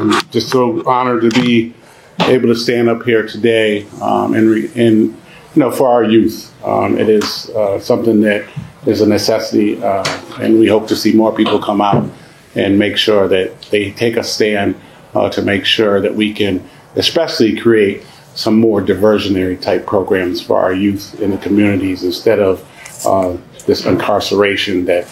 I'm just so honored to be able to stand up here today and for our youth. It is something that is a necessity, and we hope to see more people come out and make sure that they take a stand to make sure that we can especially create some more diversionary type programs for our youth in the communities instead of this incarceration that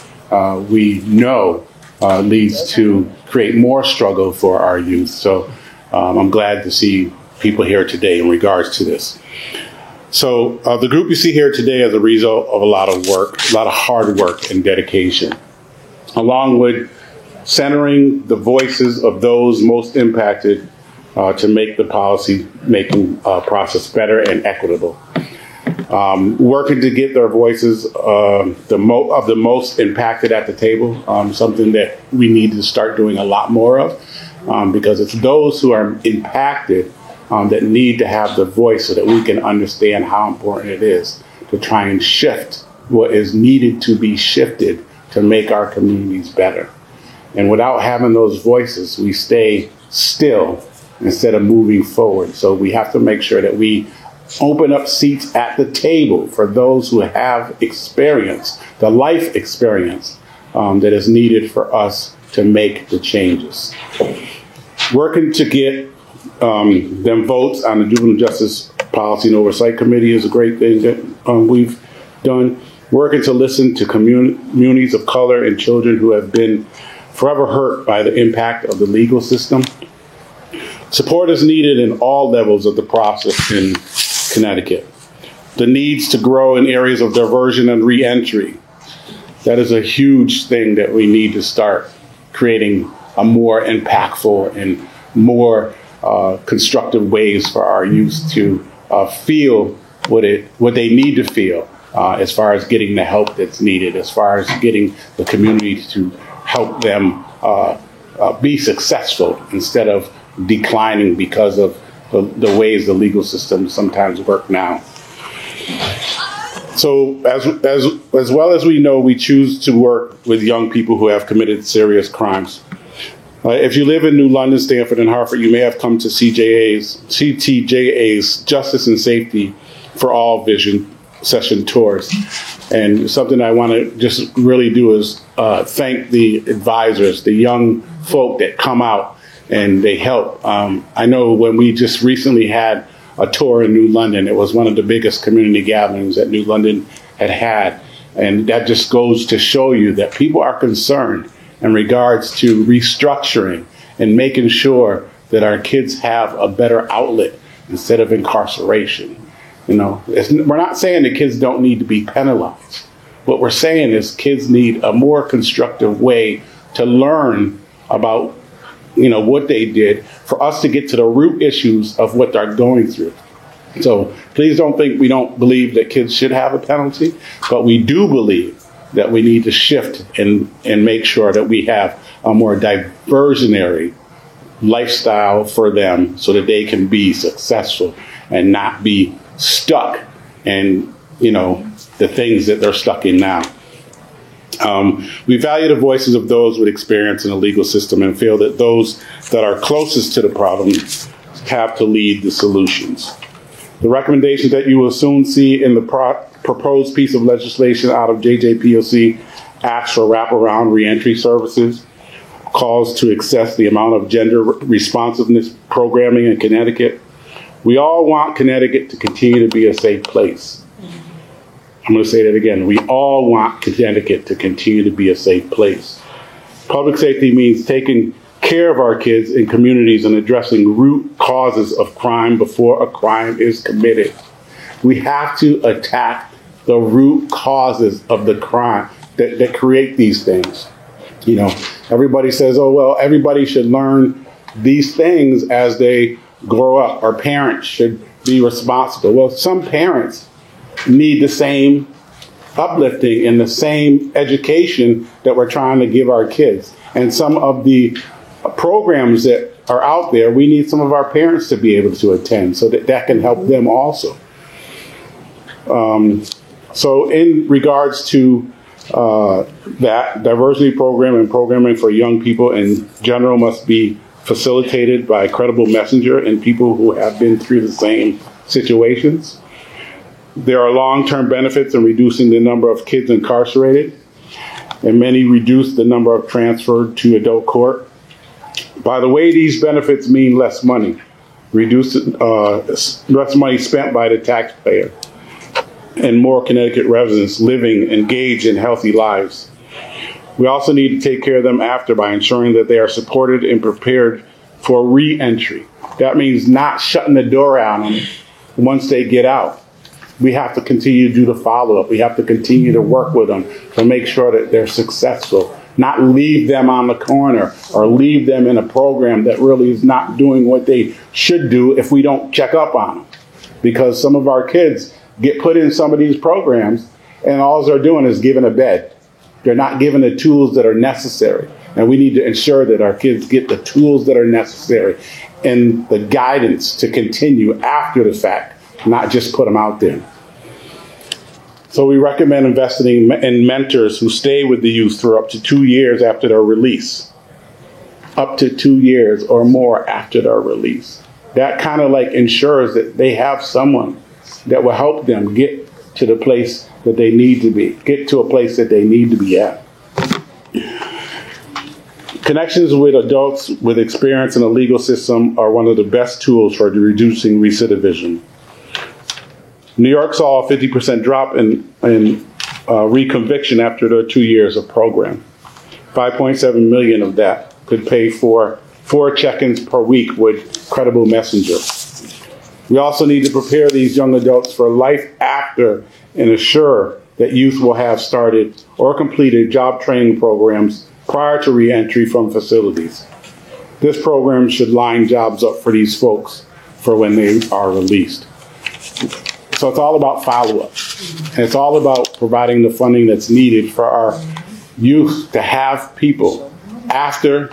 we know leads to create more struggle for our youth. So I'm glad to see people here today in regards to this. So the group you see here today is a result of a lot of work, a lot of hard work and dedication, along with centering the voices of those most impacted to make the policy making process better and equitable. Working to get their voices of the most impacted at the table, something that we need to start doing a lot more of, because it's those who are impacted that need to have the voice so that we can understand how important it is to try and shift what is needed to be shifted to make our communities better. And without having those voices, we stay still instead of moving forward. So we have to make sure that we open up seats at the table for those who have experience, the life experience that is needed for us to make the changes. Working to get them votes on the Juvenile Justice Policy and Oversight Committee is a great thing that we've done. Working to listen to communities of color and children who have been forever hurt by the impact of the legal system. Support is needed in all levels of the process in Connecticut. The needs to grow in areas of diversion and reentry. That is a huge thing that we need to start creating a more impactful and more constructive ways for our youth to feel what they need to feel as far as getting the help that's needed, as far as getting the community to help them be successful instead of declining because of the ways the legal system sometimes work now. So as well as we know, we choose to work with young people who have committed serious crimes. If you live in New London, Stamford, and Hartford, you may have come to CTJA's Justice and Safety for All Vision session tours. And something I want to just really do is thank the advisors, the young folk that come out and they help. I know when we just recently had a tour in New London, it was one of the biggest community gatherings that New London had. And that just goes to show you that people are concerned in regards to restructuring and making sure that our kids have a better outlet instead of incarceration. We're not saying that kids don't need to be penalized. What we're saying is kids need a more constructive way to learn about, what they did for us to get to the root issues of what they're going through. So please don't think we don't believe that kids should have a penalty, but we do believe that we need to shift and make sure that we have a more diversionary lifestyle for them so that they can be successful and not be stuck in, the things that they're stuck in now. We value the voices of those with experience in the legal system and feel that those that are closest to the problem have to lead the solutions. The recommendations that you will soon see in the proposed piece of legislation out of JJPOC asks for wraparound reentry services, calls to access the amount of gender responsiveness programming in Connecticut. We all want Connecticut to continue to be a safe place. I'm going to say that again. We all want Connecticut to continue to be a safe place. Public safety means taking care of our kids in communities and addressing root causes of crime before a crime is committed. We have to attack the root causes of the crime that create these things. Everybody says, oh, well, everybody should learn these things as they grow up. Our parents should be responsible. Well, some parents need the same uplifting and the same education that we're trying to give our kids. And some of the programs that are out there, we need some of our parents to be able to attend so that can help them also. So in regards to that, diversity program and programming for young people in general must be facilitated by a credible messenger and people who have been through the same situations. There are long-term benefits in reducing the number of kids incarcerated, and many reduce the number of transferred to adult court. By the way, these benefits mean less money, less money spent by the taxpayer, and more Connecticut residents living engaged in healthy lives. We also need to take care of them after by ensuring that they are supported and prepared for re-entry. That means not shutting the door on them once they get out. We have to continue to do the follow-up. We have to continue to work with them to make sure that they're successful, not leave them on the corner or leave them in a program that really is not doing what they should do if we don't check up on them. Because some of our kids get put in some of these programs and all they're doing is giving a bed. They're not given the tools that are necessary. And we need to ensure that our kids get the tools that are necessary and the guidance to continue after the fact, not just put them out there. So we recommend investing in mentors who stay with the youth for up to 2 years after their release. Up to 2 years or more after their release. That kind of like ensures that they have someone that will help them get to the place that they need to be, get to a place that they need to be at. Connections with adults with experience in the legal system are one of the best tools for reducing recidivism. New York saw a 50% drop in reconviction after their 2 years of program. 5.7 million of that could pay for 4 check-ins per week with credible messenger. We also need to prepare these young adults for life after and assure that youth will have started or completed job training programs prior to reentry from facilities. This program should line jobs up for these folks for when they are released. So it's all about follow-up. And it's all about providing the funding that's needed for our youth to have people after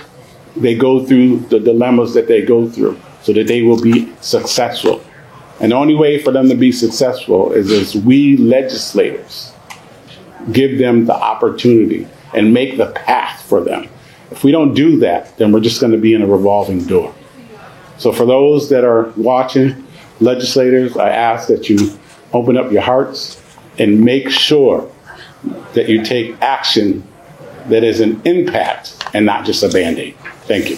they go through the dilemmas that they go through so that they will be successful. And the only way for them to be successful is as we legislators give them the opportunity and make the path for them. If we don't do that, then we're just going to be in a revolving door. So for those that are watching, legislators, I ask that you open up your hearts and make sure that you take action that is an impact and not just a Band-Aid. Thank you.